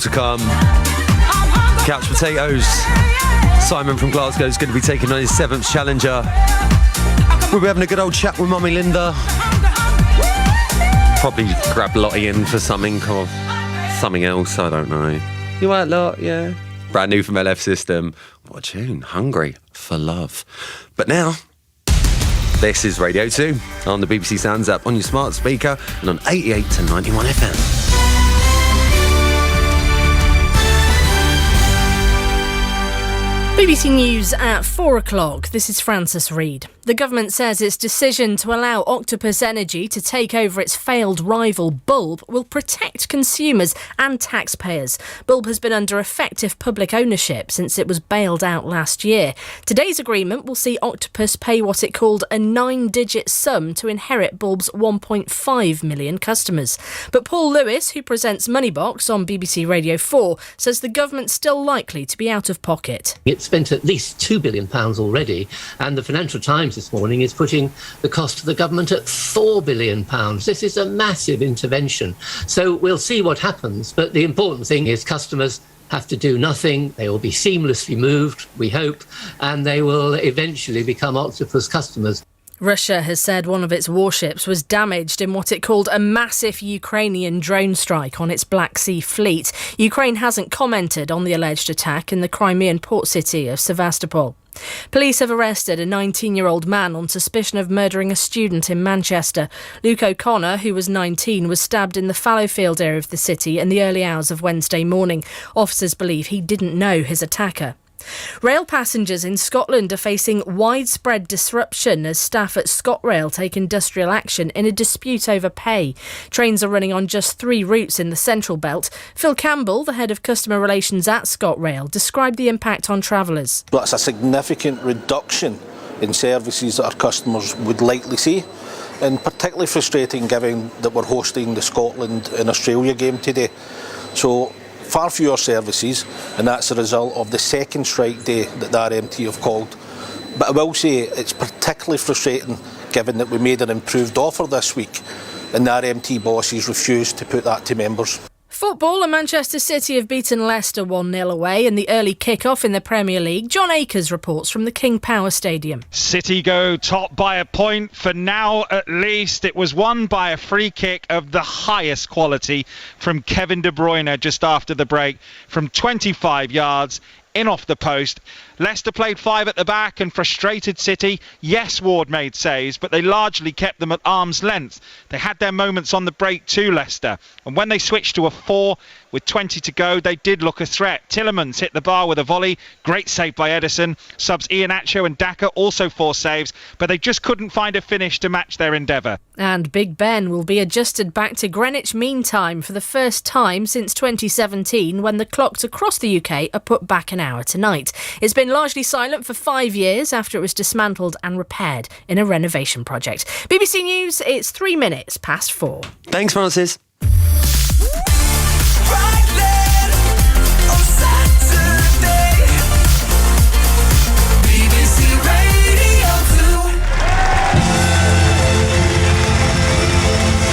to come. Couch Potatoes. Simon from Glasgow is going to be taking on his 7th challenger. We'll be having a good old chat with Mummy Linda. Probably grab Lottie in for something or something else, I don't know. You right, Lot? Yeah. Brand new from LF System. What a tune. Hungry for Love. But now, this is Radio 2 on the BBC Sounds app, on your smart speaker and on 88 to 91 FM. BBC News at 4 o'clock. This is Francis Reid. The government says its decision to allow Octopus Energy to take over its failed rival Bulb will protect consumers and taxpayers. Bulb has been under effective public ownership since it was bailed out last year. Today's agreement will see Octopus pay what it called a 9-digit sum to inherit Bulb's 1.5 million customers. But Paul Lewis, who presents Moneybox on BBC Radio 4, says the government's still likely to be out of pocket. It's spent at least £2 billion already, and the Financial Times this morning is putting the cost to the government at £4 billion. This is a massive intervention. So we'll see what happens, but the important thing is customers have to do nothing. They will be seamlessly moved, we hope, and they will eventually become Octopus customers. Russia has said one of its warships was damaged in what it called a massive Ukrainian drone strike on its Black Sea fleet. Ukraine hasn't commented on the alleged attack in the Crimean port city of Sevastopol. Police have arrested a 19-year-old man on suspicion of murdering a student in Manchester. Luke O'Connor, who was 19, was stabbed in the Fallowfield area of the city in the early hours of Wednesday morning. Officers believe he didn't know his attacker. Rail passengers in Scotland are facing widespread disruption as staff at ScotRail take industrial action in a dispute over pay. Trains are running on just 3 routes in the Central Belt. Phil Campbell, the head of customer relations at ScotRail, described the impact on travellers. That's a significant reduction in services that our customers would likely see, and particularly frustrating given that we're hosting the Scotland and Australia game today. So far fewer services, and that's a result of the second strike day that the RMT have called. But I will say it's particularly frustrating given that we made an improved offer this week and the RMT bosses refused to put that to members. Football, and Manchester City have beaten Leicester 1-0 away in the early kick-off in the Premier League. John Akers reports from the King Power Stadium. City go top by a point for now at least. It was won by a free kick of the highest quality from Kevin De Bruyne just after the break from 25 yards in off the post. Leicester played 5 at the back and frustrated City. Yes, Ward made saves, but they largely kept them at arm's length. They had their moments on the break too, Leicester. And when they switched to a 4 with 20 to go, they did look a threat. Tielemans hit the bar with a volley. Great save by Edison. Subs Iheanacho and Daka also 4 saves, but they just couldn't find a finish to match their endeavour. And Big Ben will be adjusted back to Greenwich Mean Time for the first time since 2017, when the clocks across the UK are put back an hour tonight. It's been largely silent for 5 years after it was dismantled and repaired in a renovation project. BBC News, it's 3 minutes past 4. Thanks, Francis.